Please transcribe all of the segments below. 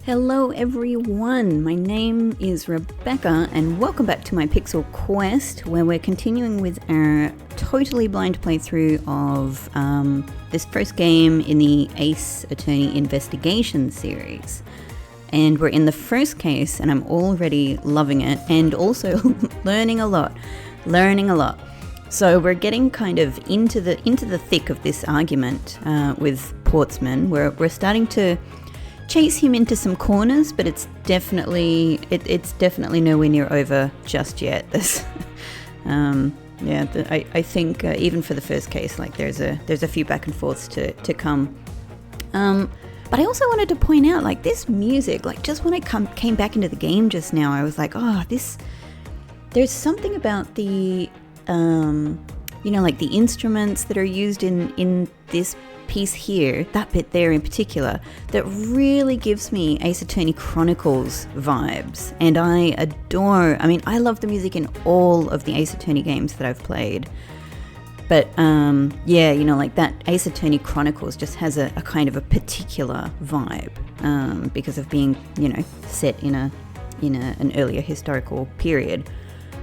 Hello everyone, my name is Rebecca and welcome back to my Pixel Quest, where we're continuing with our totally blind playthrough of this first game in the Ace Attorney Investigation series. And we're in the first case and I'm already loving it and also learning a lot. So we're getting kind of into the thick of this argument with Portsman, where we're starting to chase him into some corners, but it's definitely nowhere near over just yet. I think even for the first case, like there's a few back and forths to come. But I also wanted to point out, like, this music, like just when I came back into the game just now, I was like, there's something about the like the instruments that are used in this piece here, that bit there in particular, that really gives me Ace Attorney Chronicles vibes. And I love the music in all of the Ace Attorney games that I've played. But like that Ace Attorney Chronicles just has a kind of a particular vibe because of being, set in an earlier historical period.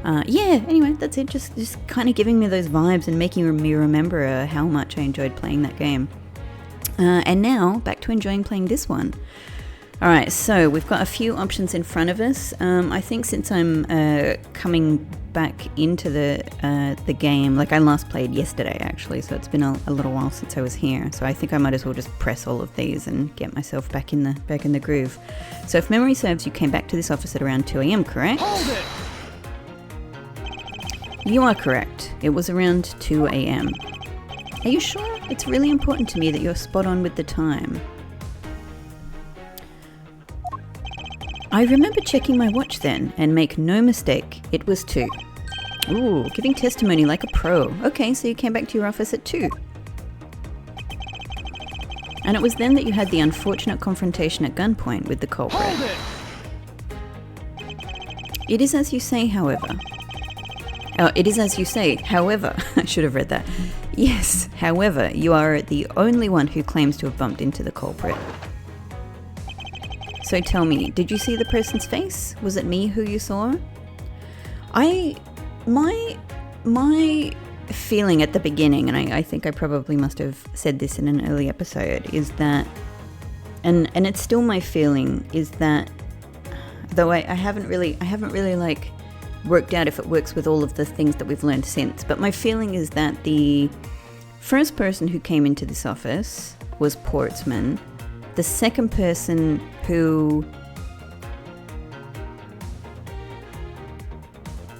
Anyway, that's it. Just kind of giving me those vibes and making me remember how much I enjoyed playing that game. And now, back to enjoying playing this one. Alright, so we've got a few options in front of us. I think since I'm coming back into the game, like I last played yesterday actually, so it's been a little while since I was here. So I think I might as well just press all of these and get myself back in the groove. So if memory serves, you came back to this office at around 2 a.m, correct? Hold it! You are correct. It was around 2 a.m. Are you sure? It's really important to me that you're spot on with the time. I remember checking my watch then, and make no mistake, it was 2. Ooh, giving testimony like a pro. Okay, so you came back to your office at 2. And it was then that you had the unfortunate confrontation at gunpoint with the culprit. Hold it! It is as you say, however. Oh, it is as you say, however, I should have read that. Yes, however, you are the only one who claims to have bumped into the culprit. So tell me, did you see the person's face? Was it me who you saw? My feeling at the beginning, and I think I probably must have said this in an early episode, is that, and it's still my feeling, is that, though I haven't really like worked out if it works with all of the things that we've learned since, but my feeling is that the first person who came into this office was Portsman. The second person who...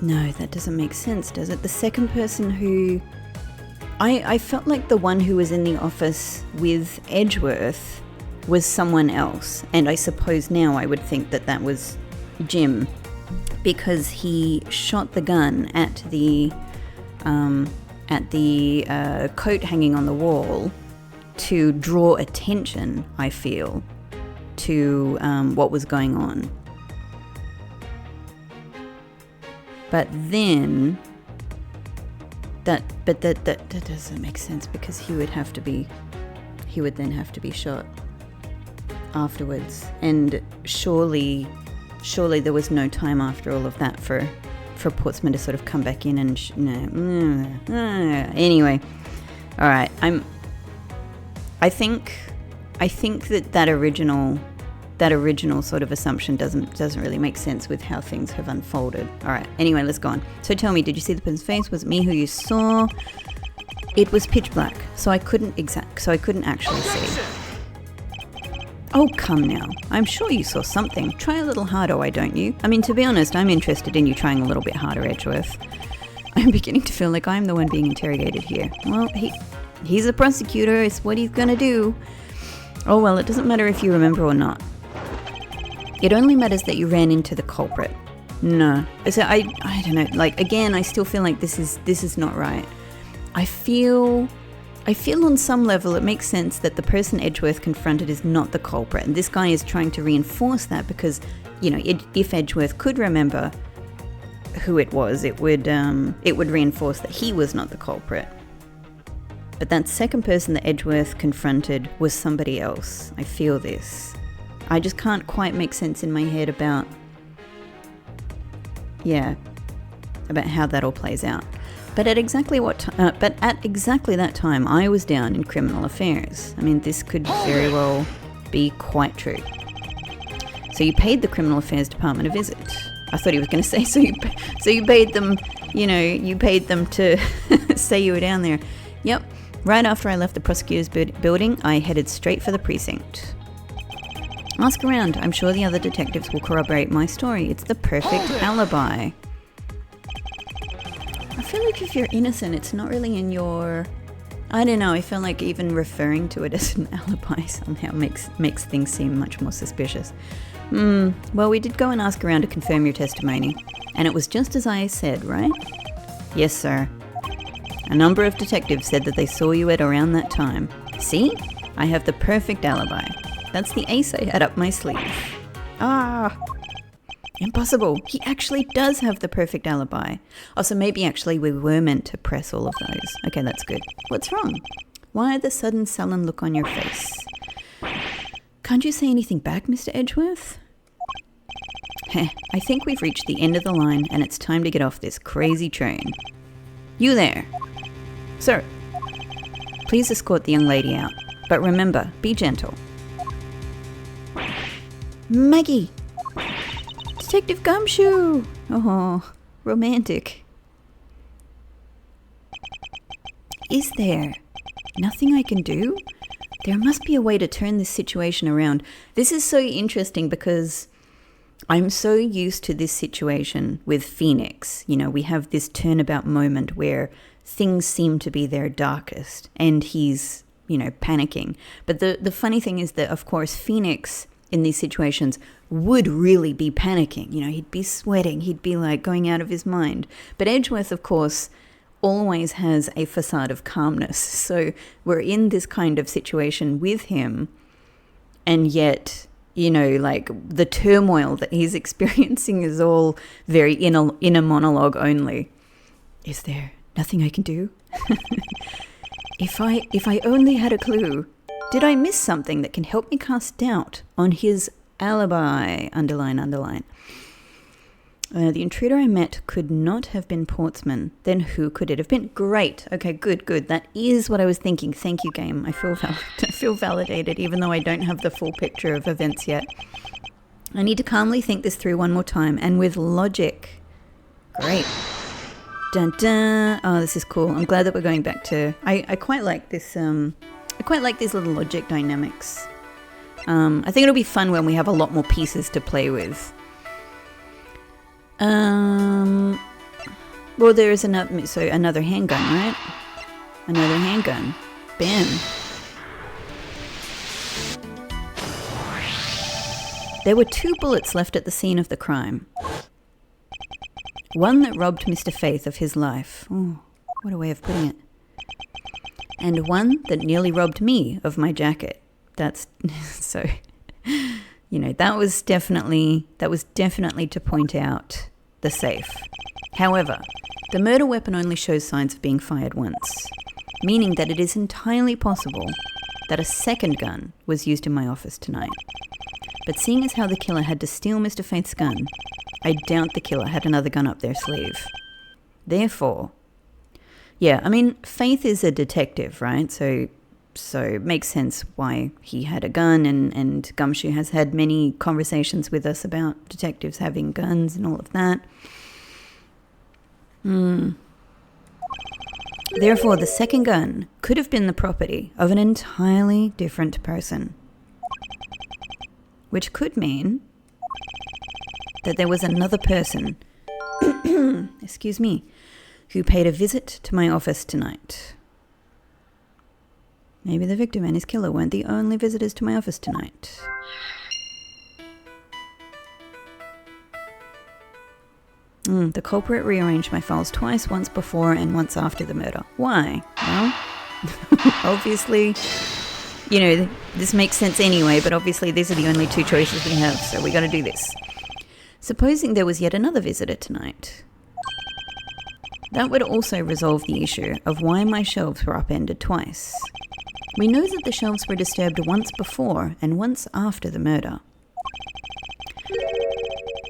No, that doesn't make sense, does it? The second person who... I felt like the one who was in the office with Edgeworth was someone else, and I suppose now I would think that was Jim, because he shot the gun at the coat hanging on the wall to draw attention, I feel, to what was going on. But then that doesn't make sense, because he would then have to be shot afterwards, and surely there was no time after all of that for Portsman to sort of come back in and anyway. All right, I think that original sort of assumption doesn't really make sense with how things have unfolded. All right, anyway, let's go on. So tell me, did you see the person's face? Was it me who you saw? It was pitch black, so I couldn't actually see. Oh, come now. I'm sure you saw something. Try a little harder, why don't you? I mean, to be honest, I'm interested in you trying a little bit harder, Edgeworth. I'm beginning to feel like I'm the one being interrogated here. Well, he's a prosecutor. It's what he's gonna do. Oh, well, it doesn't matter if you remember or not. It only matters that you ran into the culprit. No. So I don't know. Like, again, I still feel like this is not right. I feel on some level it makes sense that the person Edgeworth confronted is not the culprit, and this guy is trying to reinforce that because, if Edgeworth could remember who it was, it would reinforce that he was not the culprit. But that second person that Edgeworth confronted was somebody else. I feel this. I just can't quite make sense in my head about how that all plays out. But at exactly that time, I was down in criminal affairs. I mean, this could very well be quite true. So you paid the criminal affairs department a visit. I thought he was going to say, so you paid them, you paid them to say you were down there. Yep. Right after I left the prosecutor's building, I headed straight for the precinct. Ask around. I'm sure the other detectives will corroborate my story. It's the perfect alibi. I feel like if you're innocent, it's not really in your... I don't know, I feel like even referring to it as an alibi somehow makes things seem much more suspicious. Well, we did go and ask around to confirm your testimony, and it was just as I said, right? Yes, sir. A number of detectives said that they saw you at around that time. See? I have the perfect alibi. That's the ace I had up my sleeve. Impossible. He actually does have the perfect alibi. Oh, so maybe actually we were meant to press all of those. Okay, that's good. What's wrong? Why the sudden sullen look on your face? Can't you say anything back, Mr. Edgeworth? I think we've reached the end of the line and it's time to get off this crazy train. You there. Sir. Please escort the young lady out. But remember, be gentle. Maggie! Detective Gumshoe! Oh, romantic. Is there nothing I can do? There must be a way to turn this situation around. This is so interesting because I'm so used to this situation with Phoenix. We have this turnabout moment where things seem to be their darkest and he's, panicking. But the funny thing is that, of course, Phoenix in these situations would really be panicking. He'd be sweating. He'd be like going out of his mind. But Edgeworth, of course, always has a facade of calmness. So we're in this kind of situation with him. And yet, the turmoil that he's experiencing is all very inner monologue only. Is there nothing I can do? If I only had a clue. Did I miss something that can help me cast doubt on his alibi? Underline. The intruder I met could not have been Portsman. Then who could it have been? Great. Okay, good. That is what I was thinking. Thank you, game. I feel validated, even though I don't have the full picture of events yet. I need to calmly think this through one more time, and with logic. Great. Dun dun. Oh, this is cool. I'm glad that we're going back to... I quite like this... I quite like these little logic dynamics. I think it'll be fun when we have a lot more pieces to play with. Well, there is another handgun, right? Another handgun. Bam. There were 2 bullets left at the scene of the crime. One that robbed Mr. Faith of his life. Oh, what a way of putting it. And one that nearly robbed me of my jacket. That's so, that was definitely to point out the safe. However, the murder weapon only shows signs of being fired once, meaning that it is entirely possible that a second gun was used in my office tonight. But seeing as how the killer had to steal Mr. Faith's gun, I doubt the killer had another gun up their sleeve. Therefore, Faith is a detective, right? So it makes sense why he had a gun, and Gumshoe has had many conversations with us about detectives having guns and all of that. Therefore, the second gun could have been the property of an entirely different person. Which could mean that there was another person, excuse me, who paid a visit to my office tonight. Maybe the victim and his killer weren't the only visitors to my office tonight. The culprit rearranged my files twice, once before and once after the murder. Why? Well, obviously, this makes sense anyway, but obviously these are the only 2 choices we have, so we got to do this. Supposing there was yet another visitor tonight. That would also resolve the issue of why my shelves were upended twice. We know that the shelves were disturbed once before and once after the murder.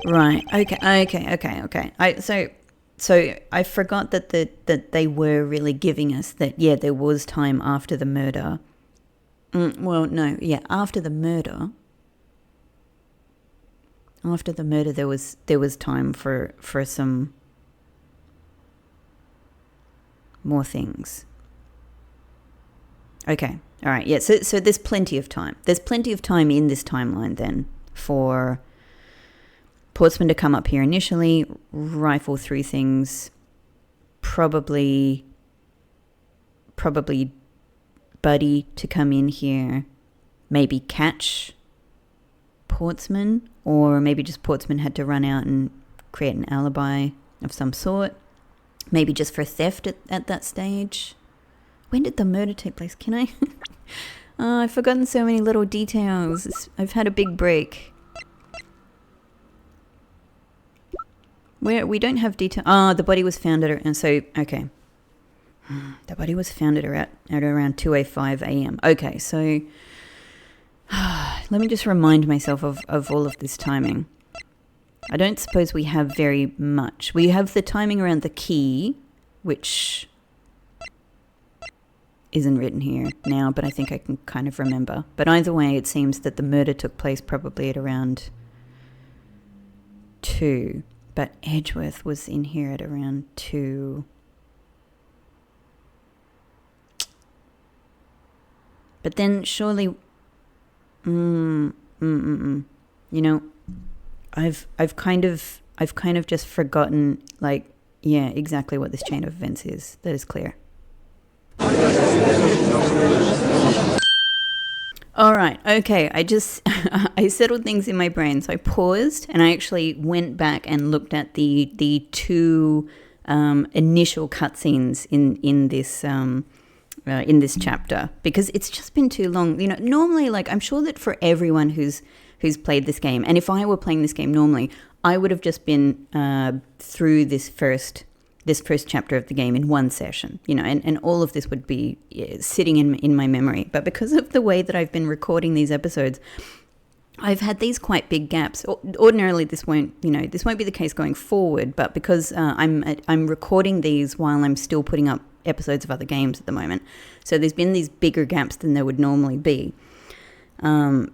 Right. Okay. So I forgot that they were really giving us that. Yeah, there was time after the murder. Well, no. Yeah, after the murder. After the murder, there was time for some more things. Okay. All right. Yeah. So there's plenty of time. There's plenty of time in this timeline then for Portsman to come up here initially, rifle through things, probably Buddy to come in here, maybe catch Portsman, or maybe just Portsman had to run out and create an alibi of some sort, maybe just for theft at that stage. When did the murder take place? Can I? I've forgotten so many little details. I've had a big break. We don't have detail. The body was found okay. The body was found at around 2:05 a.m. Okay, so let me just remind myself of all of this timing. I don't suppose we have very much. We have the timing around the key, which isn't written here now, but I think I can kind of remember. But either way, it seems that the murder took place probably at around 2. But Edgeworth was in here at around 2. But then surely, you know, I've kind of just forgotten, like, yeah, exactly what this chain of events is. That is clear. All right. Okay. I settled things in my brain. So I paused and I actually went back and looked at the 2 initial cutscenes in this chapter, because it's just been too long. You know, normally, like, I'm sure that for everyone who's played this game, and if I were playing this game normally, I would have just been through this first chapter of the game in one session, you know, and all of this would be sitting in my memory. But because of the way that I've been recording these episodes, I've had these quite big gaps. Ordinarily, this won't be the case going forward, but because I'm recording these while I'm still putting up episodes of other games at the moment, so there's been these bigger gaps than there would normally be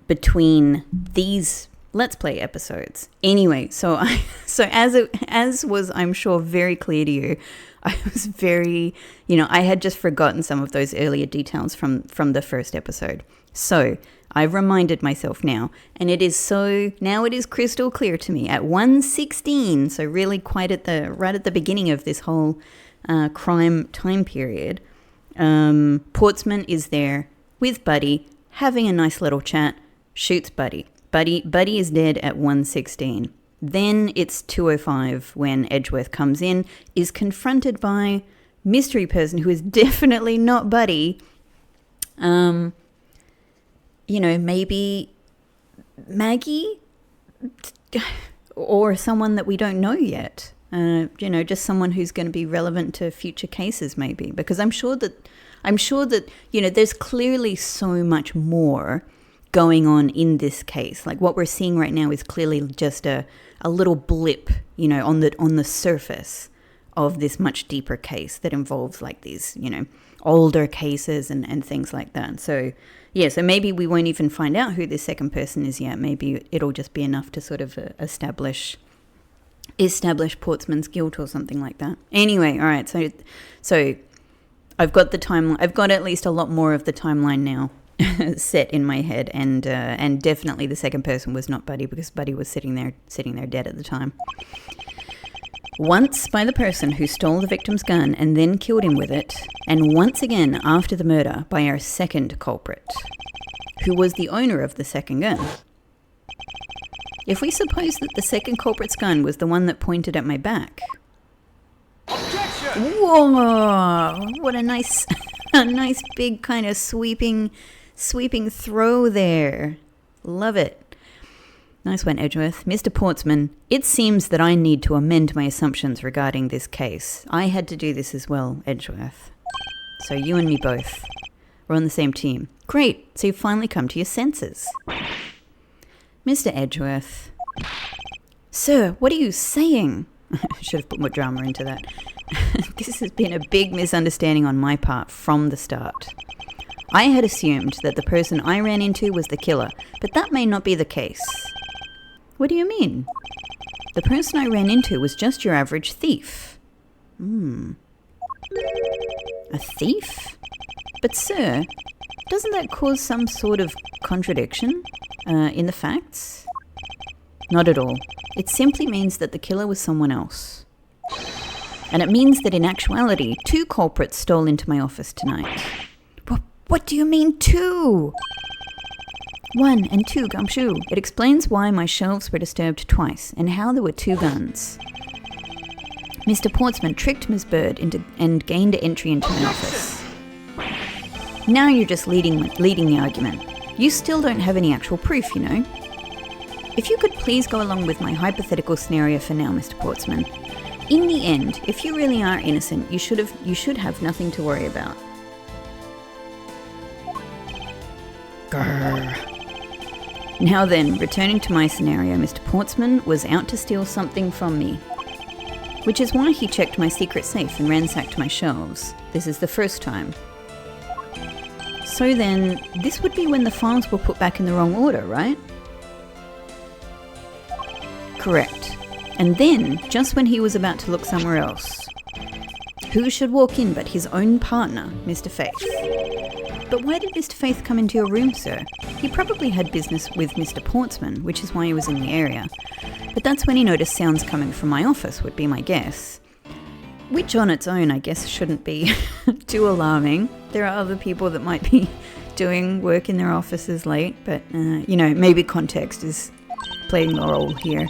between these Let's Play episodes. Anyway, so as was, I'm sure, very clear to you, I was very, I had just forgotten some of those earlier details from the first episode. So I've reminded myself now, and it is crystal clear to me at 1:16. So really right at the beginning of this whole crime time period, Portsman is there with Buddy, having a nice little chat, shoots Buddy. Buddy is dead at 1:16. Then it's 2:05 when Edgeworth comes in, is confronted by mystery person who is definitely not Buddy. Maybe Maggie or someone that we don't know yet. Just someone who's going to be relevant to future cases, maybe, because I'm sure that there's clearly so much more going on in this case. Like, what we're seeing right now is clearly just a little blip, on the surface of this much deeper case that involves, like, these, older cases and things like that. So yeah, so maybe we won't even find out who this second person is yet. Maybe it'll just be enough to sort of establish Portsman's guilt or something like that. Anyway, all right, so I've got the timeline. I've got at least a lot more of the timeline now set in my head, and definitely the second person was not Buddy, because Buddy was sitting there dead at the time. Once by the person who stole the victim's gun and then killed him with it, and once again after the murder by our second culprit, who was the owner of the second gun. If we suppose that the second culprit's gun was the one that pointed at my back. Objection! Whoa! What a nice big kind of sweeping throw there. Love it. Nice one, Edgeworth. Mr. Portsman, it seems that I need to amend my assumptions regarding this case. I had to do this as well, Edgeworth. So you and me both. We're on the same team. Great, so you've finally come to your senses. Mr. Edgeworth, Sir, what are you saying? I should have put more drama into that. This has been a big misunderstanding on my part from the start. I had assumed that the person I ran into was the killer, but that may not be the case. What do you mean? The person I ran into was just your average thief. A thief? But sir, doesn't that cause some sort of contradiction in the facts? Not at all. It simply means that the killer was someone else. And it means that in actuality, 2 culprits stole into my office tonight. What do you mean 2? 1 and 2, Gumshoe. It explains why my shelves were disturbed twice and how there were 2 guns. Mr. Portsman tricked Miss Bird and gained entry into my office. Now you're just leading the argument. You still don't have any actual proof, you know. If you could please go along with my hypothetical scenario for now, Mr. Portsman. In the end, if you really are innocent, you should have nothing to worry about. Grrr. Now then, returning to my scenario, Mr. Portsman was out to steal something from me. Which is why he checked my secret safe and ransacked my shelves. This is the first time. So then, this would be when the files were put back in the wrong order, right? Correct. And then, just when he was about to look somewhere else. Who should walk in but his own partner, Mr. Faith? But why did Mr. Faith come into your room, sir? He probably had business with Mr. Portsman, which is why he was in the area. But that's when he noticed sounds coming from my office, would be my guess. Which on its own, I guess, shouldn't be too alarming. There are other people that might be doing work in their offices late, but, maybe context is playing a role here.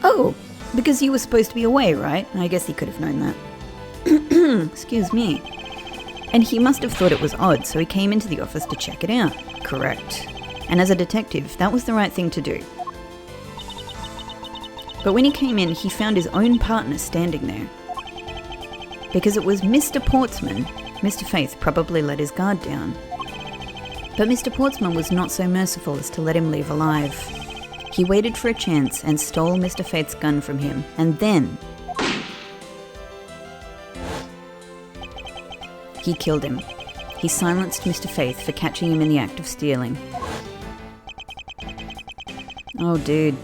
Oh, because you were supposed to be away, right? I guess he could have known that. Excuse me. And he must have thought it was odd, so he came into the office to check it out. Correct. And as a detective, that was the right thing to do. But when he came in, he found his own partner standing there. Because it was Mr. Portsman, Mr. Faith probably let his guard down. But Mr. Portsman was not so merciful as to let him leave alive. He waited for a chance and stole Mr. Faith's gun from him, and then he killed him. He silenced Mr. Faith for catching him in the act of stealing. Oh, dude.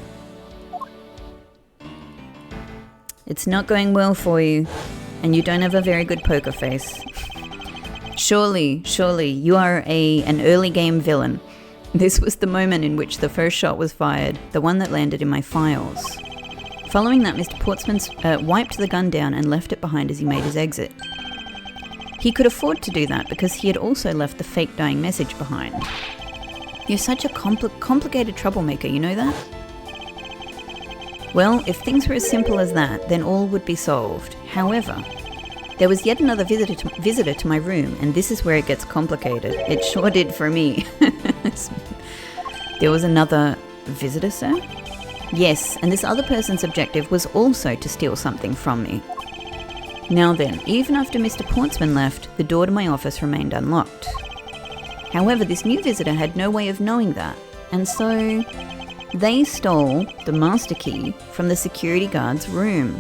It's not going well for you, and you don't have a very good poker face. Surely, you are an early game villain. This was the moment in which the first shot was fired, the one that landed in my files. Following that, Mr. Portsman wiped the gun down and left it behind as he made his exit. He could afford to do that because he had also left the fake dying message behind. You're such a complicated troublemaker, you know that? Well, if things were as simple as that, then all would be solved. However, there was yet another visitor to my room, and this is where it gets complicated. It sure did for me. There was another visitor, sir? Yes, and this other person's objective was also to steal something from me. Now then, even after Mr. Portsman left, the door to my office remained unlocked. However, this new visitor had no way of knowing that, and so they stole the master key from the security guard's room.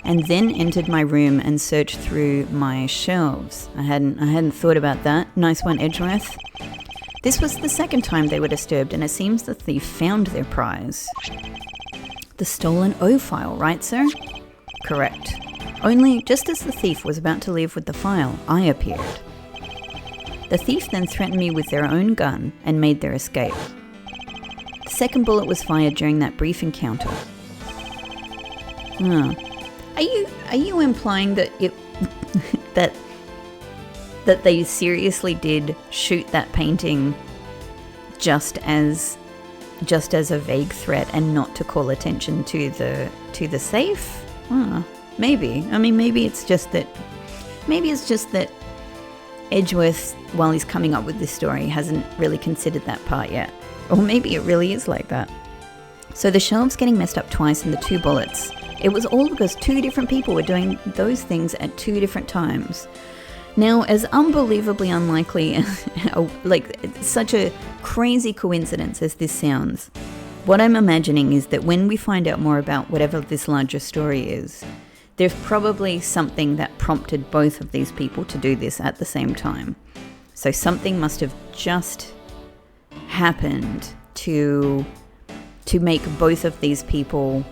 And then entered my room and searched through my shelves. I hadn't thought about that. Nice one, Edgeworth. This was the second time they were disturbed, and it seems the thief found their prize. The stolen O file, right, sir? Correct. Only, just as the thief was about to leave with the file, I appeared. The thief then threatened me with their own gun and made their escape. The second bullet was fired during that brief encounter. Are you implying that that they seriously did shoot that painting just as a vague threat and not to call attention to the safe? Maybe. I mean, maybe it's just that Edgeworth, while he's coming up with this story, hasn't really considered that part yet. Or maybe it really is like that. So the shelves getting messed up twice and the 2 bullets. It was all because 2 different people were doing those things at 2 different times. Now, as unbelievably unlikely, like such a crazy coincidence as this sounds, What I'm imagining is that when we find out more about whatever this larger story is, there's probably something that prompted both of these people to do this at the same time. So something must have just happened to make both of these people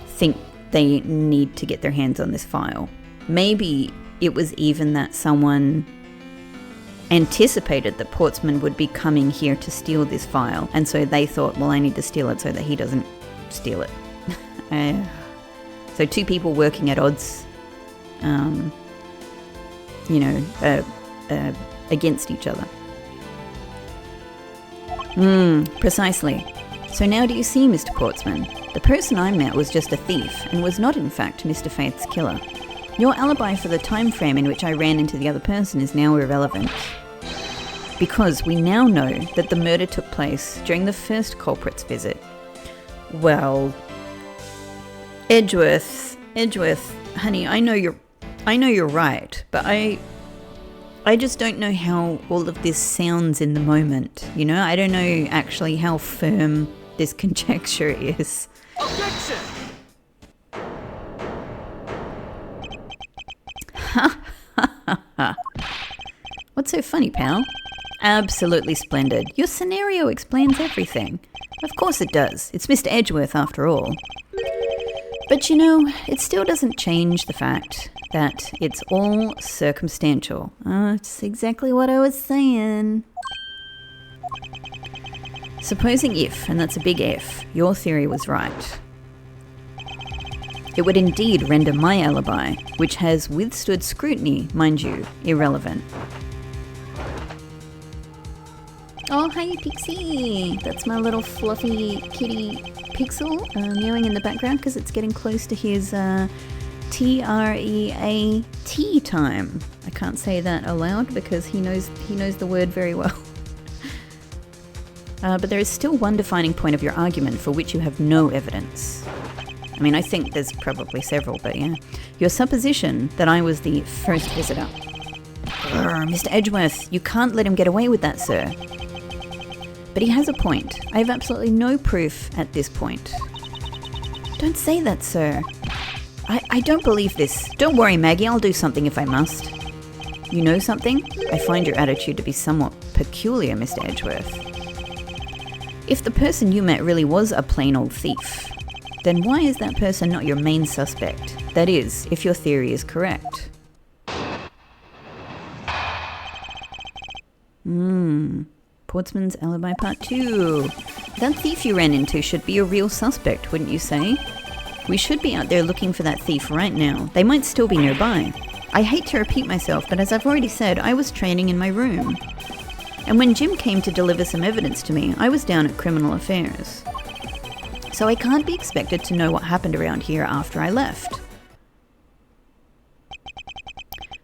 think they need to get their hands on this file. Maybe it was even that someone anticipated that Portsman would be coming here to steal this file, and so they thought, well, I need to steal it so that he doesn't steal it. So two people working at odds, against each other. Precisely. So now do you see, Mr. Portsman? The person I met was just a thief, and was not in fact Mr. Faith's killer. Your alibi for the time frame in which I ran into the other person is now irrelevant, because we now know that the murder took place during the first culprit's visit. Well, Edgeworth, honey, I know you're right, but I just don't know how all of this sounds in the moment. You know, I don't know actually how firm this conjecture is. Objection! What's so funny, pal? Absolutely splendid. Your scenario explains everything. Of course it does. It's Mr. Edgeworth after all. But you know, it still doesn't change the fact that it's all circumstantial. It's exactly what I was saying. Supposing if, and that's a big if, your theory was right, it would indeed render my alibi, which has withstood scrutiny, mind you, irrelevant. Oh, hi, Pixie! That's my little fluffy kitty Pixel mewing in the background because it's getting close to his TREAT time. I can't say that aloud because he knows the word very well. But there is still one defining point of your argument for which you have no evidence. I mean, I think there's probably several, but yeah. Your supposition that I was the first visitor. Mr. Edgeworth, you can't let him get away with that, sir. But he has a point. I have absolutely no proof at this point. Don't say that, sir. I don't believe this. Don't worry, Maggie, I'll do something if I must. You know something? I find your attitude to be somewhat peculiar, Mr. Edgeworth. If the person you met really was a plain old thief, then why is that person not your main suspect? That is, if your theory is correct. Portsman's alibi part 2. That thief you ran into should be a real suspect, wouldn't you say? We should be out there looking for that thief right now. They might still be nearby. I hate to repeat myself, but as I've already said, I was training in my room. And when Jim came to deliver some evidence to me, I was down at Criminal Affairs. So I can't be expected to know what happened around here after I left.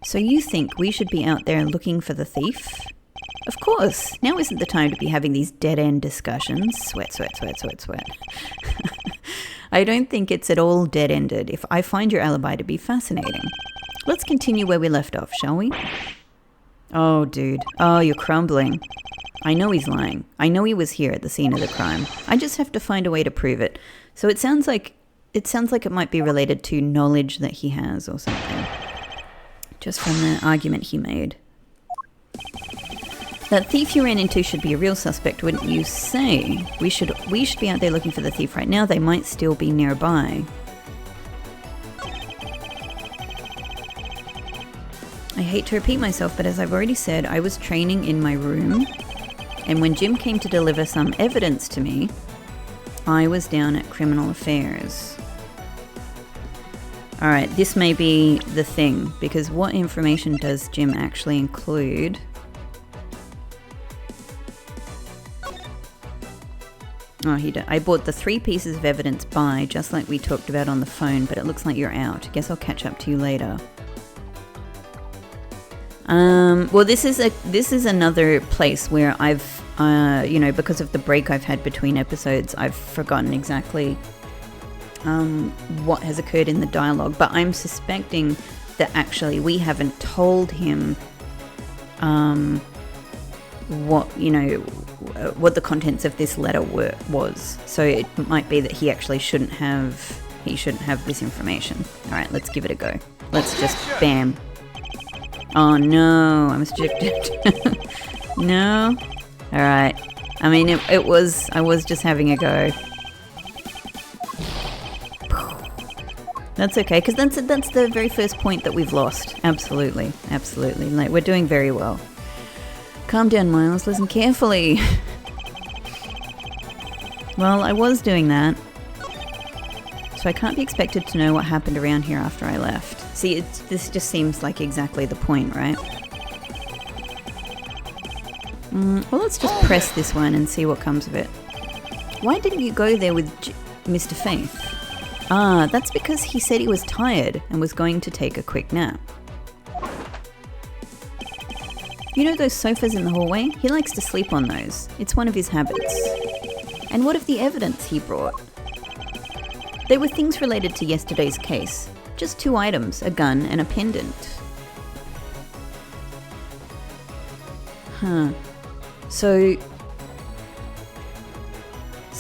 So you think we should be out there looking for the thief? Of course, now isn't the time to be having these dead-end discussions. Sweat, sweat, sweat, sweat, sweat. I don't think it's at all dead-ended if I find your alibi to be fascinating. Let's continue where we left off, shall we? Oh, dude. Oh, you're crumbling. I know he's lying. I know he was here at the scene of the crime. I just have to find a way to prove it. So it sounds like it might be related to knowledge that he has or something. Just from the argument he made. That thief you ran into should be a real suspect, wouldn't you say? We should be out there looking for the thief right now. They might still be nearby. I hate to repeat myself, but as I've already said, I was training in my room. And when Jim came to deliver some evidence to me, I was down at Criminal Affairs. Alright, this may be the thing, because what information does Jim actually include? Oh, I bought the 3 pieces of evidence by, just like we talked about on the phone, but it looks like you're out. Guess I'll catch up to you later. Well, this is another place where I've, because of the break I've had between episodes, I've forgotten exactly what has occurred in the dialogue. But I'm suspecting that actually we haven't told him what, what the contents of this letter was. So it might be that he actually shouldn't have this information. All right, let's give it a go. Let's just bam. Oh no, I'm stripped. No. All right. I mean, I was just having a go. That's okay, because that's the very first point that we've lost. Absolutely. Like, we're doing very well. Calm down, Miles. Listen carefully. Well, I was doing that. So I can't be expected to know what happened around here after I left. See, this just seems like exactly the point, right? Well, let's just press this one and see what comes of it. Why didn't you go there with Mr. Faith? Ah, that's because he said he was tired and was going to take a quick nap. You know those sofas in the hallway? He likes to sleep on those. It's one of his habits. And what of the evidence he brought? They were things related to yesterday's case. Just 2 items, a gun and a pendant. Huh. So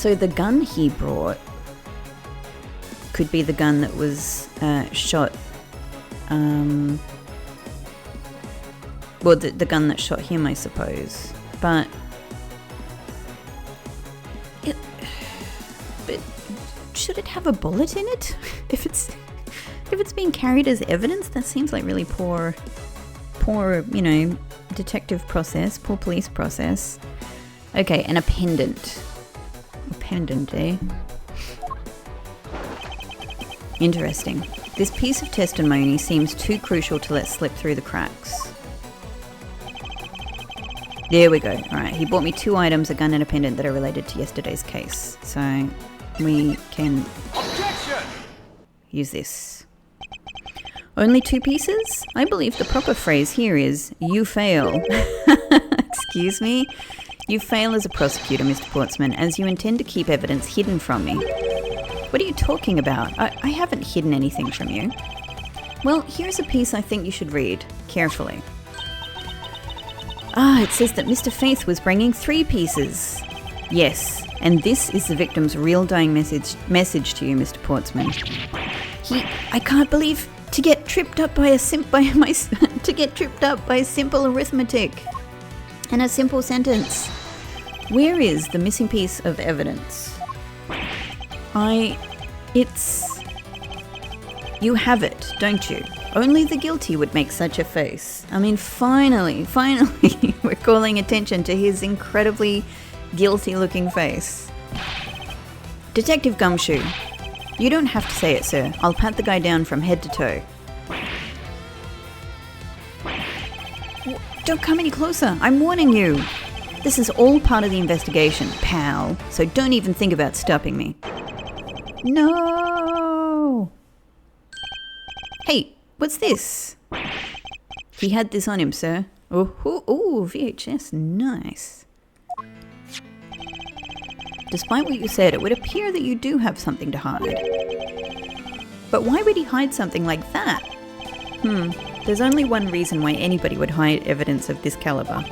the gun he brought could be the gun that was shot. Well, the gun that shot him, I suppose. But should it have a bullet in it? If it's being carried as evidence, that seems like really poor, detective process, poor police process. Okay, and a pendant. A pendant, eh? Interesting. This piece of testimony seems too crucial to let slip through the cracks. There we go. Alright, he bought me 2 items, a gun and a pendant that are related to yesterday's case. So we can use this. Only 2 pieces? I believe the proper phrase here is, you fail. Excuse me? You fail as a prosecutor, Mr. Portsman, as you intend to keep evidence hidden from me. What are you talking about? I haven't hidden anything from you. Well, here's a piece I think you should read carefully. Ah, it says that Mr. Faith was bringing 3 pieces. Yes, and this is the victim's real dying message to you, Mr. Portsman. I can't believe to get tripped up by simple arithmetic and a simple sentence. Where is the missing piece of evidence? You have it, don't you? Only the guilty would make such a face. I mean, finally, we're calling attention to his incredibly guilty-looking face. Detective Gumshoe. You don't have to say it, sir. I'll pat the guy down from head to toe. Don't come any closer. I'm warning you. This is all part of the investigation, pal. So don't even think about stopping me. No! Hey, what's this? He had this on him, sir. Oh, VHS, nice. Despite what you said, it would appear that you do have something to hide. But why would he hide something like that? There's only one reason why anybody would hide evidence of this caliber.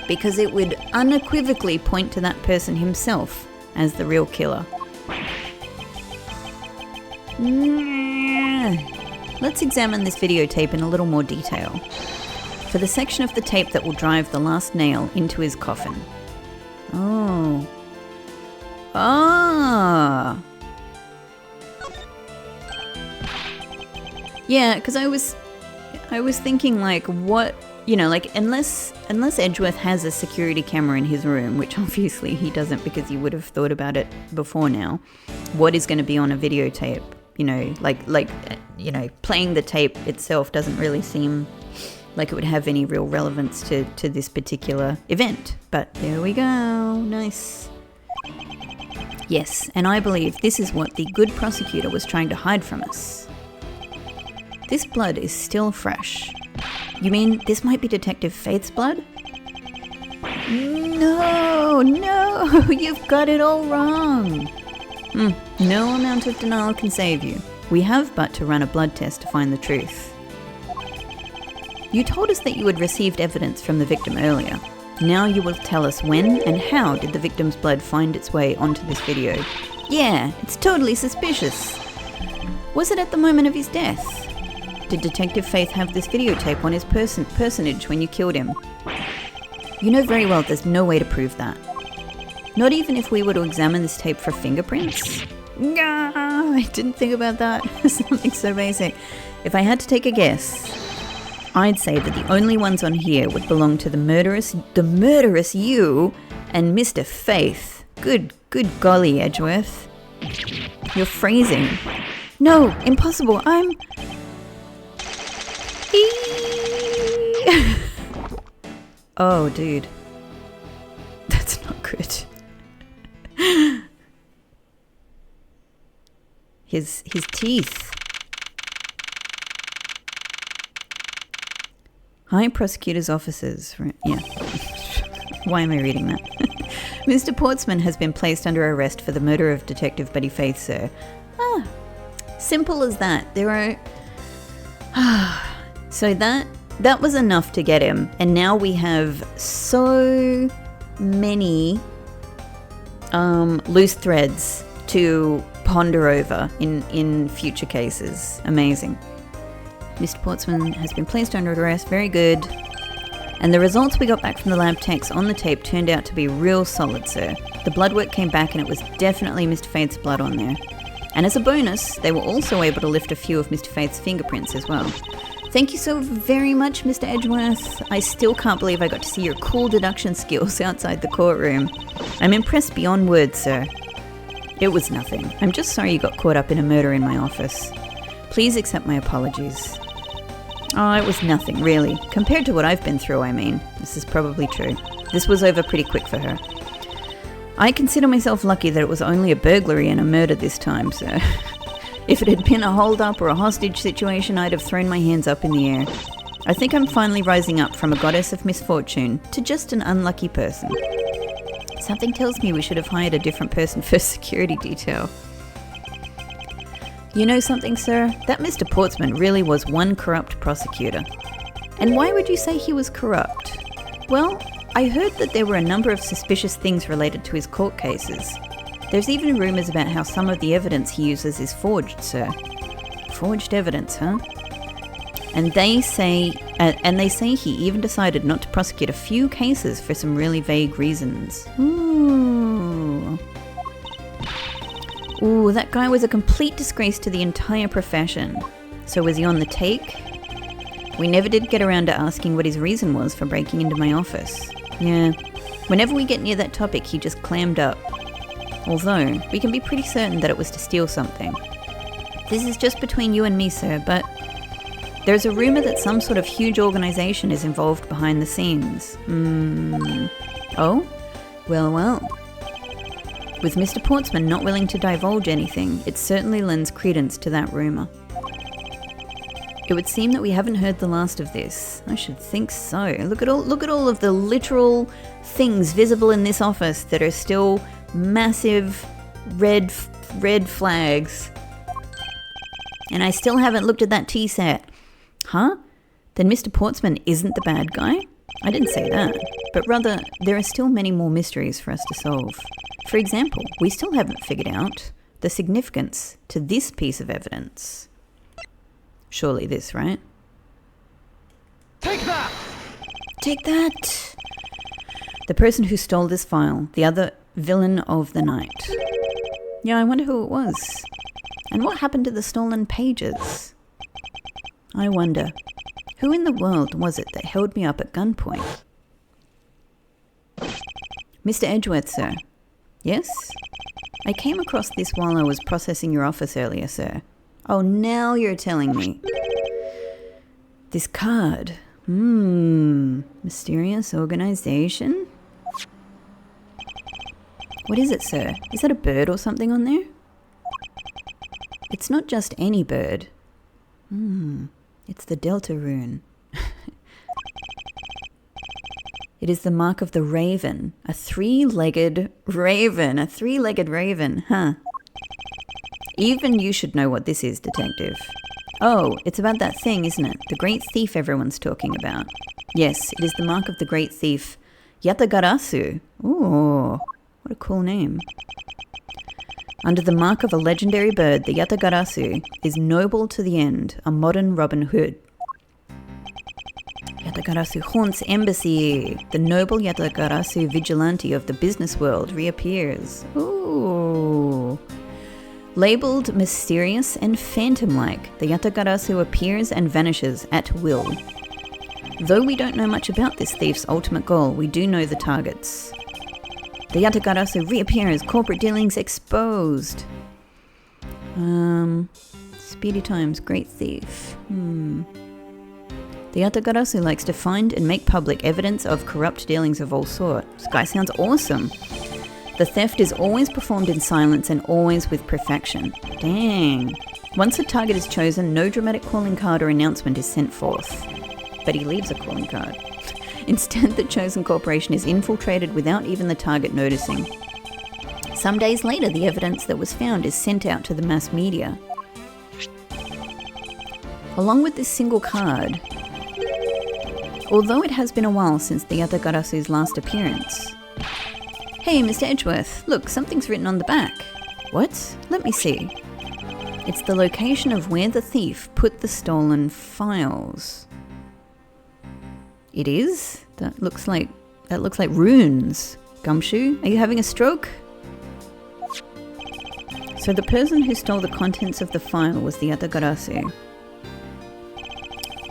Because it would unequivocally point to that person himself as the real killer. Let's examine this videotape in a little more detail. For the section of the tape that will drive the last nail into his coffin. Oh. Ah. Yeah, because I was thinking like, what, unless Edgeworth has a security camera in his room, which obviously he doesn't because he would have thought about it before now, what is going to be on a videotape? Playing the tape itself doesn't really seem like it would have any real relevance to this particular event. But there we go. Nice. Yes, and I believe this is what the good prosecutor was trying to hide from us. This blood is still fresh. You mean this might be Detective Faith's blood? No, you've got it all wrong. No amount of denial can save you. We have but to run a blood test to find the truth. You told us that you had received evidence from the victim earlier. Now you will tell us when and how did the victim's blood find its way onto this video. Yeah, it's totally suspicious. Was it at the moment of his death? Did Detective Faith have this videotape on his personage when you killed him? You know very well there's no way to prove that. Not even if we were to examine this tape for fingerprints? I didn't think about that. Something so basic. If I had to take a guess, I'd say that the only ones on here would belong to the murderous you and Mr. Faith. Good golly, Edgeworth. You're phrasing. No, impossible. Oh, dude. That's not good. His teeth. High prosecutor's officers. Right, yeah. Why am I reading that? Mr. Portsman has been placed under arrest for the murder of Detective Betty Faith, sir. Simple as that. There are... So that was enough to get him. And now we have so many loose threads to ponder over in future cases. Amazing. Mr. Portsman has been placed under arrest. Very good. And the results we got back from the lab techs on the tape turned out to be real solid, sir. The blood work came back and it was definitely Mr. Faith's blood on there. And as a bonus, they were also able to lift a few of Mr. Faith's fingerprints as well. Thank you so very much, Mr. Edgeworth. I still can't believe I got to see your cool deduction skills outside the courtroom. I'm impressed beyond words, sir. It was nothing. I'm just sorry you got caught up in a murder in my office. Please accept my apologies. Oh, it was nothing, really. Compared to what I've been through, I mean. This is probably true. This was over pretty quick for her. I consider myself lucky that it was only a burglary and a murder this time, sir. If it had been a hold-up or a hostage situation, I'd have thrown my hands up in the air. I think I'm finally rising up from a goddess of misfortune to just an unlucky person. Something tells me we should have hired a different person for security detail. You know something, sir? That Mr. Portsman really was one corrupt prosecutor. And why would you say he was corrupt? Well, I heard that there were a number of suspicious things related to his court cases. There's even rumours about how some of the evidence he uses is forged, sir. Forged evidence, huh? And they say he even decided not to prosecute a few cases for some really vague reasons. Ooh, that guy was a complete disgrace to the entire profession. So was he on the take? We never did get around to asking what his reason was for breaking into my office. Yeah, whenever we get near that topic, he just clammed up. Although, we can be pretty certain that it was to steal something. This is just between you and me, sir, but there's a rumour that some sort of huge organisation is involved behind the scenes. Oh? Well. With Mr. Portsman not willing to divulge anything, it certainly lends credence to that rumour. It would seem that we haven't heard the last of this. I should think so. Look at all of the literal things visible in this office that are still massive red flags. And I still haven't looked at that tea set. Huh? Then Mr. Portsman isn't the bad guy? I didn't say that. But rather, there are still many more mysteries for us to solve. For example, we still haven't figured out the significance to this piece of evidence. Surely this, right? Take that! Take that! The person who stole this file, the other villain of the night. Yeah, I wonder who it was. And what happened to the stolen pages? I wonder, who in the world was it that held me up at gunpoint? Mr. Edgeworth, sir. Yes? I came across this while I was processing your office earlier, sir. Oh, now you're telling me. This card. Mysterious organization? What is it, sir? Is that a bird or something on there? It's not just any bird. It's the Delta rune. It is the mark of the raven. A three-legged raven, huh? Even you should know what this is, detective. Oh, it's about that thing, isn't it? The great thief everyone's talking about. Yes, it is the mark of the great thief, Yatagarasu. Ooh, what a cool name. Under the mark of a legendary bird, the Yatagarasu is noble to the end, a modern Robin Hood. Yatagarasu haunts embassy. The noble Yatagarasu vigilante of the business world reappears. Ooh. Labeled mysterious and phantom-like, the Yatagarasu appears and vanishes at will. Though we don't know much about this thief's ultimate goal, we do know the targets. The Yatagarasu reappears, corporate dealings exposed. Speedy Times, great thief. The Yatagarasu likes to find and make public evidence of corrupt dealings of all sorts. This guy sounds awesome. The theft is always performed in silence and always with perfection. Dang. Once a target is chosen, no dramatic calling card or announcement is sent forth. But he leaves a calling card. Instead, the chosen corporation is infiltrated without even the target noticing. Some days later, the evidence that was found is sent out to the mass media. Along with this single card, although it has been a while since the Yatagarasu's last appearance. Hey, Mr. Edgeworth, look, something's written on the back. What? Let me see. It's the location of where the thief put the stolen files. It is? That looks like runes. Gumshoe, are you having a stroke? So the person who stole the contents of the file was the Yatagarasu.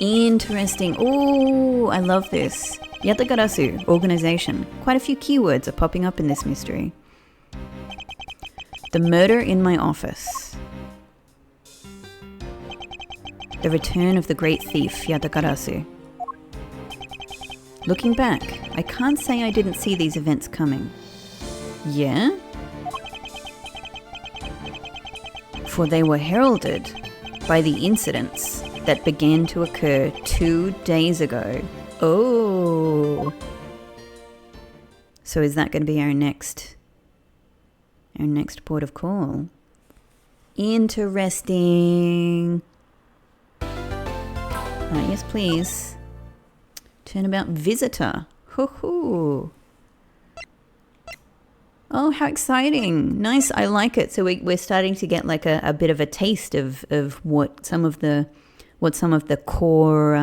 Interesting. Oh, I love this. Yatagarasu, organization. Quite a few keywords are popping up in this mystery. The murder in my office. The return of the great thief, Yatagarasu. Looking back, I can't say I didn't see these events coming. Yeah? For they were heralded by the incidents that began to occur 2 days ago. Oh. So is that going to be our next port of call? Interesting. Yes, please. Turnabout visitor. Hoo-hoo. Oh, how exciting. Nice, I like it. So we're starting to get like a bit of a taste of what some of the core,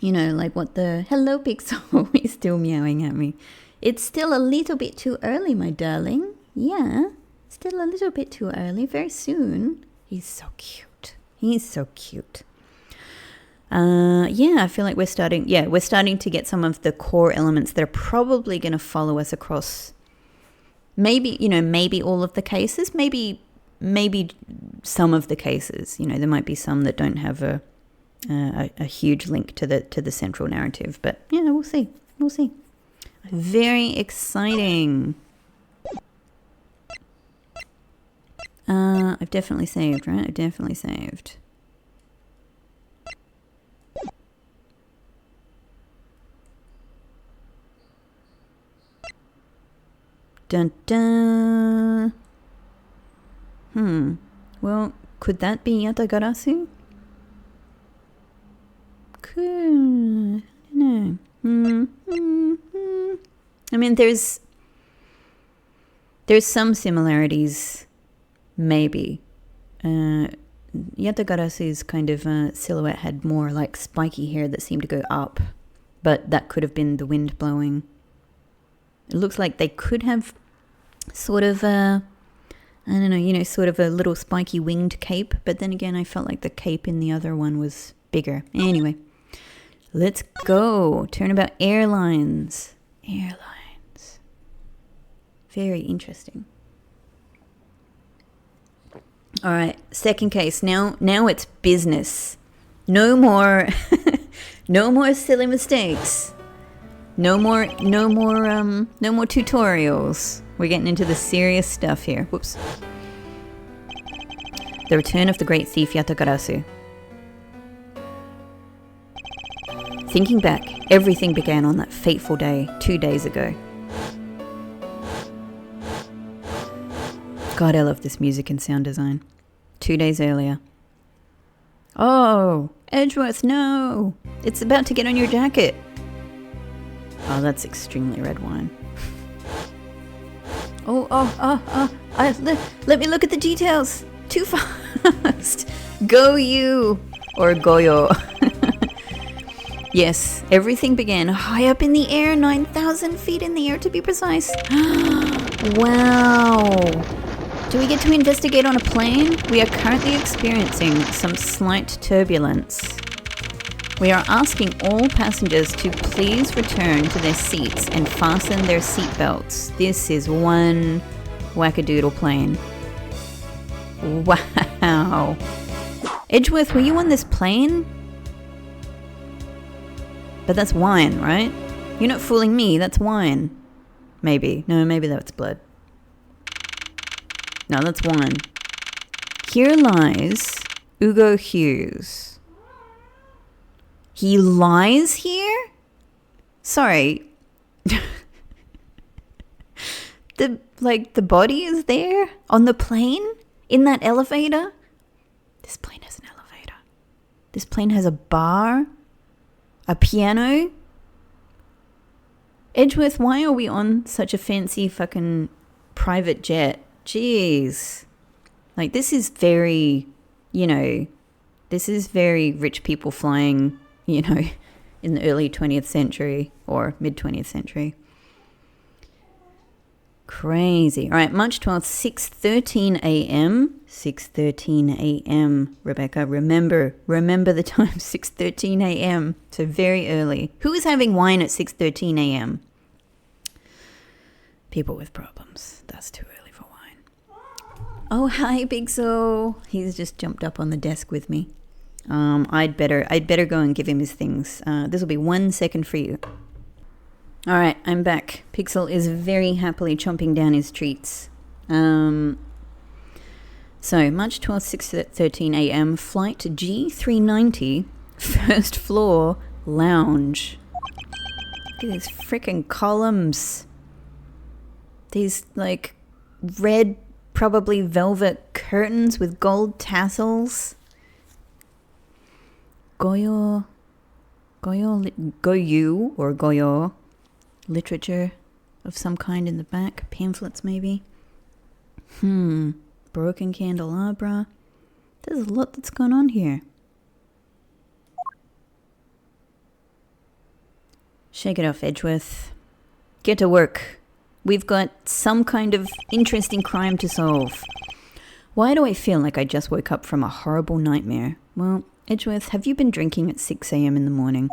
like what the... Hello, Pixel. He's still meowing at me. It's still a little bit too early, my darling. Yeah, still a little bit too early. Very soon. He's so cute. He's so cute. I feel like we're starting to get some of the core elements that are probably going to follow us across maybe all of the cases, maybe some of the cases. There might be some that don't have a huge link to the central narrative, but yeah, we'll see. Very exciting. I've definitely saved, right? I've definitely saved. Dun dun. Well, could that be Yatagarasu? Could. I don't know. I mean, there's some similarities, maybe. Yatagarasu's kind of silhouette had more like spiky hair that seemed to go up, but that could have been the wind blowing. It looks like they could have sort of sort of a little spiky winged cape, but then again, I felt like the cape in the other one was bigger. Anyway, let's go. Turnabout airlines. Airlines. Very interesting. All right, second case. Now it's business. No more silly mistakes. No more tutorials. We're getting into the serious stuff here. Whoops. The return of the great thief Yatagarasu. Thinking back, everything began on that fateful day 2 days ago. God, I love this music and sound design. 2 days earlier. Oh, Edgeworth, no! It's about to get on your jacket. Oh, that's extremely red wine. Let me look at the details. Too fast. Go you. Or Goyo. Yes, everything began high up in the air, 9,000 feet in the air to be precise. Wow. Do we get to investigate on a plane? We are currently experiencing some slight turbulence. We are asking all passengers to please return to their seats and fasten their seatbelts. This is one wackadoodle plane. Wow. Edgeworth, were you on this plane? But that's wine, right? You're not fooling me, that's wine. Maybe. No, maybe that's blood. No, that's wine. Here lies Ugo Hughes. He lies here? Sorry. The body is there? On the plane? In that elevator? This plane has an elevator. This plane has a bar? A piano? Edgeworth, why are we on such a fancy fucking private jet? Jeez. Like, this is very, this is very rich people flying, in the early 20th century or mid-20th century. Crazy. All right, March 12th, 6:13 a.m. 6:13 a.m. Rebecca, remember the time, 6:13 a.m. So very early. Who is having wine at 6:13 a.m.? People with problems. That's too early for wine. Oh, hi, Big Zo. He's just jumped up on the desk with me. I'd better go and give him his things. This will be 1 second for you. All right, I'm back. Pixel is very happily chomping down his treats. So, March 12th, 6:13 a.m., flight G390, first floor, lounge. Look at these freaking columns. These, red, probably velvet curtains with gold tassels. Goyo, literature of some kind in the back, pamphlets maybe. Broken candelabra. There's a lot that's gone on here. Shake it off, Edgeworth. Get to work. We've got some kind of interesting crime to solve. Why do I feel like I just woke up from a horrible nightmare? Well, Edgeworth, have you been drinking at 6 a.m. in the morning?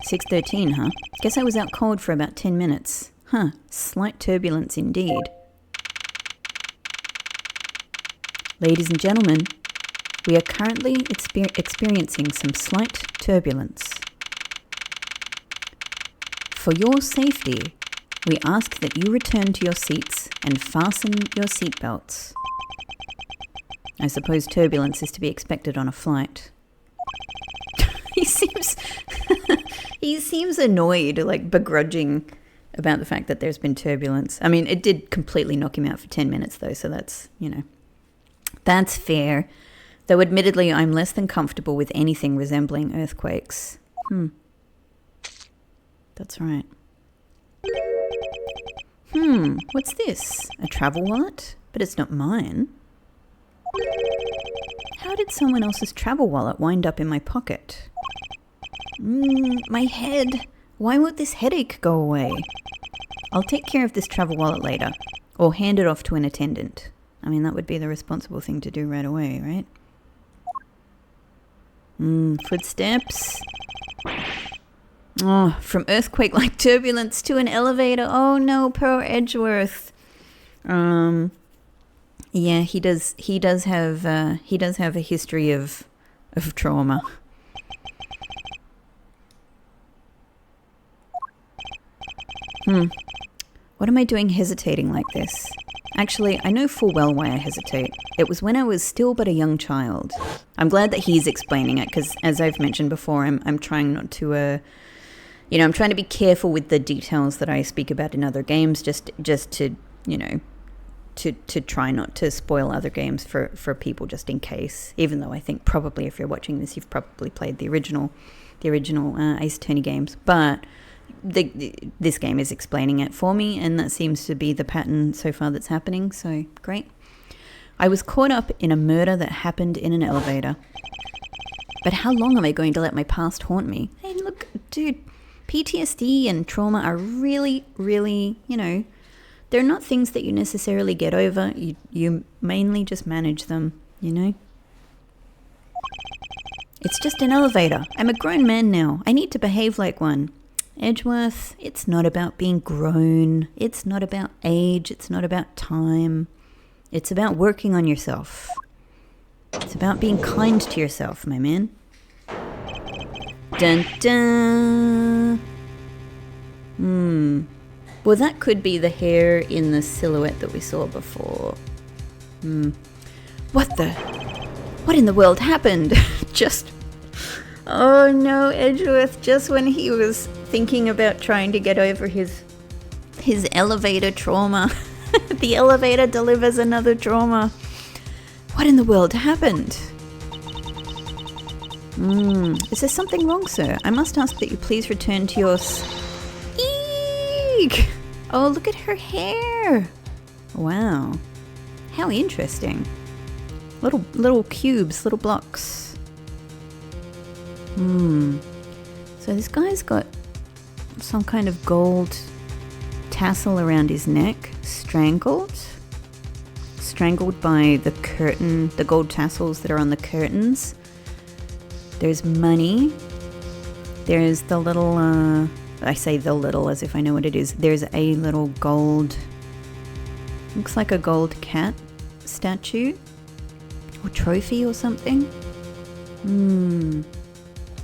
6:13, huh? Guess I was out cold for about 10 minutes. Huh, slight turbulence indeed. Ladies and gentlemen, we are currently experiencing some slight turbulence. For your safety, we ask that you return to your seats and fasten your seatbelts. I suppose turbulence is to be expected on a flight. He seems annoyed, begrudging about the fact that there's been turbulence. I mean, it did completely knock him out for 10 minutes though, so that's, that's fair. Though admittedly, I'm less than comfortable with anything resembling earthquakes. That's right. What's this? A travel wallet? But it's not mine. How did someone else's travel wallet wind up in my pocket? My head. Why won't this headache go away? I'll take care of this travel wallet later, or hand it off to an attendant. I mean, that would be the responsible thing to do right away, right? Footsteps. Oh, from earthquake-like turbulence to an elevator. Oh no, poor Edgeworth. Yeah, he does have a history of trauma. What am I doing hesitating like this? Actually, I know full well why I hesitate. It was when I was still but a young child. I'm glad that he's explaining it, because as I've mentioned before, I'm trying not to, I'm trying to be careful with the details that I speak about in other games, just to, to try not to spoil other games for people just in case. Even though I think probably if you're watching this, you've probably played the original the original Ace Attorney games, but this game is explaining it for me, and that seems to be the pattern so far that's happening, so great. I was caught up in a murder that happened in an elevator. But how long am I going to let my past haunt me? Hey, look, dude, PTSD and trauma are really, really, they're not things that you necessarily get over. You mainly just manage them, It's just an elevator. I'm a grown man now. I need to behave like one. Edgeworth, it's not about being grown. It's not about age. It's not about time. It's about working on yourself. It's about being kind to yourself, my man. Dun dun. Well, that could be the hair in the silhouette that we saw before. What in the world happened? Oh no, Edgeworth, just when he was thinking about trying to get over his elevator trauma, the elevator delivers another trauma. What in the world happened? Is there something wrong, sir? I must ask that you please return to your... Eek! Oh, look at her hair. Wow. How interesting. Little cubes, little blocks. So this guy's got some kind of gold tassel around his neck, strangled by the curtain, the gold tassels that are on the curtains. There's money. There's the little, I say the little as if I know what it is. There's a little gold, looks like a gold cat statue or trophy or something.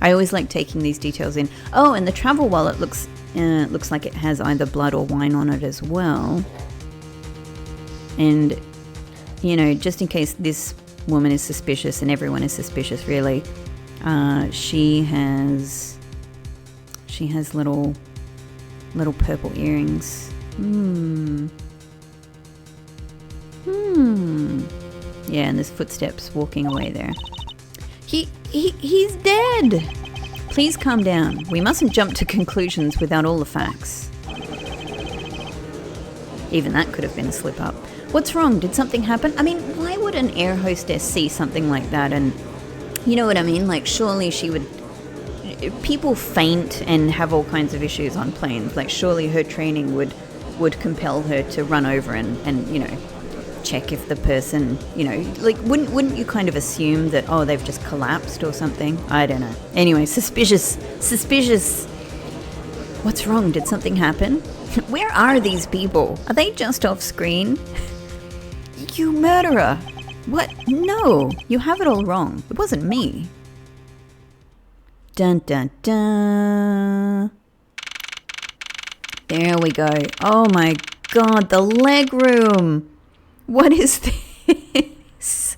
I always like taking these details in. Oh, and the travel wallet looks like it has either blood or wine on it as well. And, just in case this woman is suspicious, and everyone is suspicious really, she has little purple earrings. Yeah, and there's footsteps walking away there. He's dead. Please calm down. We mustn't jump to conclusions without all the facts. Even that could have been a slip up. What's wrong? Did something happen? I mean, why would an air hostess see something like that? And you know what I mean? Like, surely she would... People faint and have all kinds of issues on planes. Like, surely her training would compel her to run over and check if the person, like, wouldn't you kind of assume that, oh, they've just collapsed or something? I don't know. Anyway, suspicious. What's wrong? Did something happen? Where are these people? Are they just off screen? You murderer. What? No, you have it all wrong. It wasn't me. Dun dun dun. There we go. Oh my god, the leg room. What is this?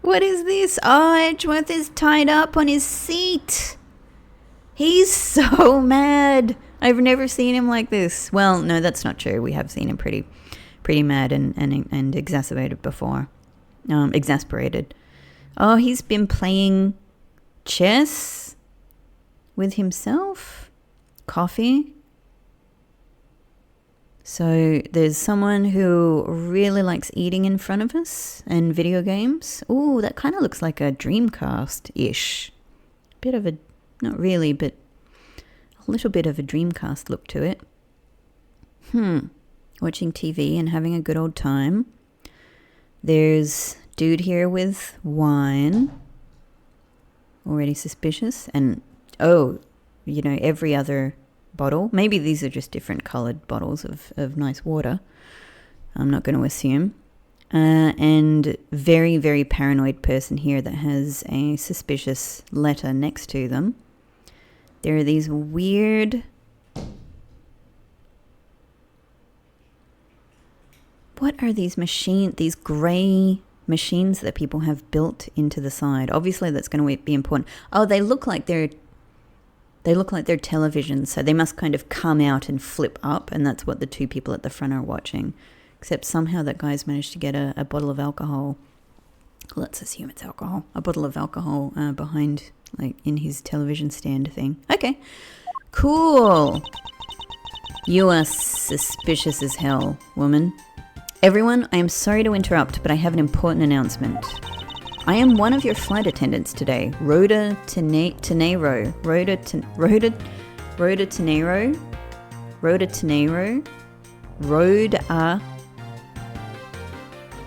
What is this? Oh, Edgeworth is tied up on his seat. He's so mad. I've never seen him like this. Well, no, that's not true. We have seen him pretty mad and exacerbated before. Exasperated. Oh, he's been playing chess with himself. Coffee. So there's someone who really likes eating in front of us and video games. Ooh, that kind of looks like a Dreamcast-ish. Bit of a, not really, but a little bit of a Dreamcast look to it. Watching TV and having a good old time. There's dude here with wine. Already suspicious. And, every other bottle. Maybe these are just different coloured bottles of nice water. I'm not going to assume. And very, very paranoid person here that has a suspicious letter next to them. There are these weird... What are these these grey machines that people have built into the side? Obviously that's going to be important. Oh, they look like they're televisions, so they must kind of come out and flip up, and that's what the two people at the front are watching. Except somehow that guy's managed to get a bottle of alcohol. Let's assume it's alcohol. A bottle of alcohol behind like in his television stand thing. Okay, cool. You are suspicious as hell, woman. Everyone, I am sorry to interrupt, but I have an important announcement. I am one of your flight attendants today, Rhoda Tenero. Rhoda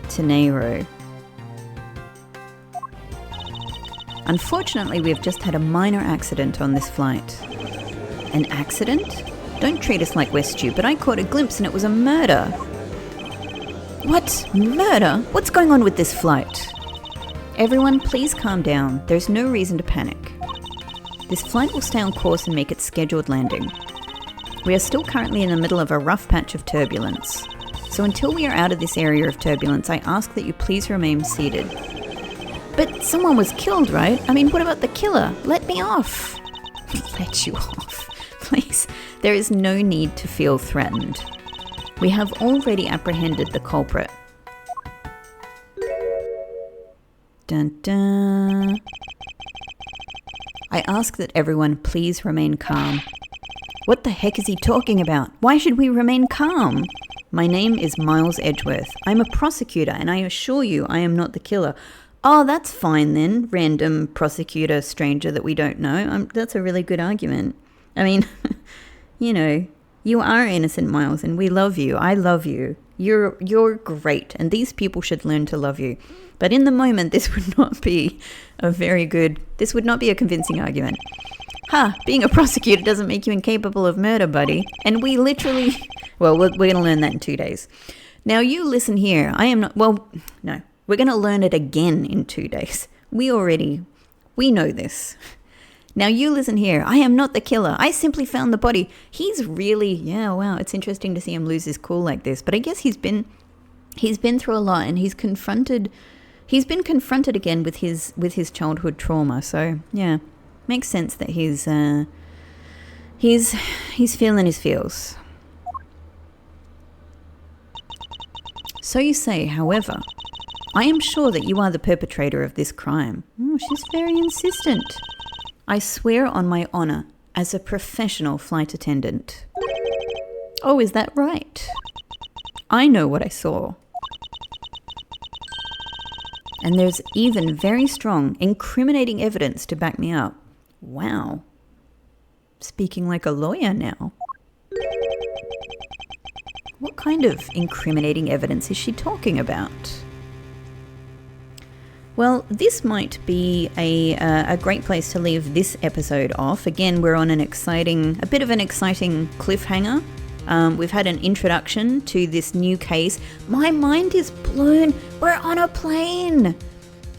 Tenero. Unfortunately, we have just had a minor accident on this flight. An accident? Don't treat us like we're stupid. I caught a glimpse and it was a murder. What? Murder? What's going on with this flight? Everyone, please calm down. There's no reason to panic. This flight will stay on course and make its scheduled landing. We are still currently in the middle of a rough patch of turbulence. So until we are out of this area of turbulence, I ask that you please remain seated. But someone was killed, right? I mean, what about the killer? Let me off. Let you off. Please. There is no need to feel threatened. We have already apprehended the culprit. Dun dun. I ask that everyone please remain calm. What the heck is he talking about? Why should we remain calm? My name is Miles Edgeworth. I'm a prosecutor and I assure you I am not the killer. Oh, that's fine then, random prosecutor stranger that we don't know. That's a really good argument. I mean, you know, you are innocent, Miles, and we love you. I love you. You're great, and these people should learn to love you. But in the moment, this would not be a convincing argument. Being a prosecutor doesn't make you incapable of murder, buddy. And we literally, well, we're going to learn that in 2 days. Now, you listen here. No, we're going to learn it again in 2 days. We know this. Now you listen here. I am not the killer. I simply found the body. He's really, wow, it's interesting to see him lose his cool like this. But I guess he's been through a lot, and he's been confronted again with his childhood trauma. So yeah, makes sense that he's feeling his feels. So you say, however, I am sure that you are the perpetrator of this crime. Oh, she's very insistent. I swear on my honor as a professional flight attendant. Oh, is that right? I know what I saw. And there's even very strong, incriminating evidence to back me up. Wow. Speaking like a lawyer now. What kind of incriminating evidence is she talking about? Well, this might be a great place to leave this episode off. Again, we're on a bit of an exciting cliffhanger. We've had an introduction to this new case. My mind is blown. We're on a plane.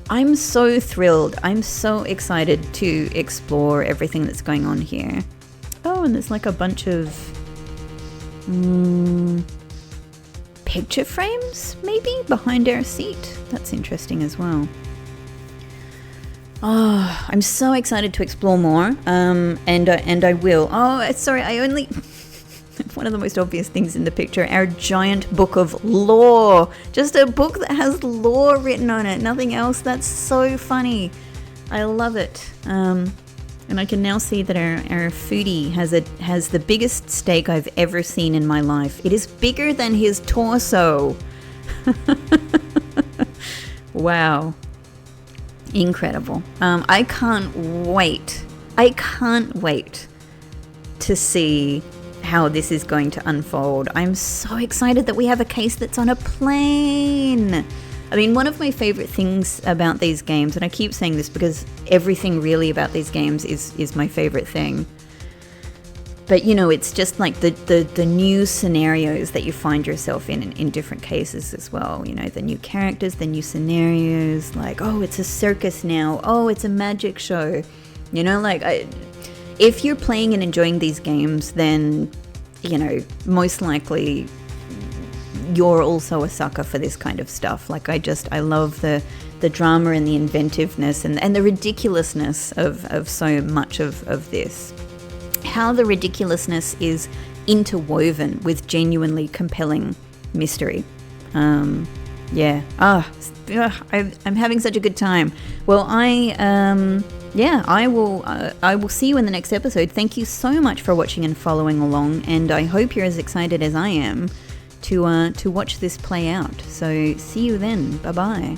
I'm so thrilled. I'm so excited to explore everything that's going on here. Oh, and there's like a bunch of picture frames, maybe, behind our seat. That's interesting as well. Oh, I'm so excited to explore more, and I will. Oh, sorry, one of the most obvious things in the picture, our giant book of law. Just a book that has law written on it, nothing else. That's so funny. I love it. And I can now see that our foodie has the biggest steak I've ever seen in my life. It is bigger than his torso. Wow. Incredible. I can't wait to see how this is going to unfold. I'm so excited that we have a case that's on a plane. I mean, one of my favorite things about these games, and I keep saying this because everything really about these games is my favorite thing. But, you know, it's just like the new scenarios that you find yourself in different cases as well. You know, the new characters, the new scenarios, like, oh, it's a circus now. Oh, it's a magic show. You know, like, if you're playing and enjoying these games, then, you know, most likely you're also a sucker for this kind of stuff. Like, I love the drama and the inventiveness and the ridiculousness of so much of this. How the ridiculousness is interwoven with genuinely compelling mystery. Yeah. I'm having such a good time. Well, I will see you in the next episode. Thank you so much for watching and following along, and I hope you're as excited as I am to watch this play out. So see you then. Bye bye.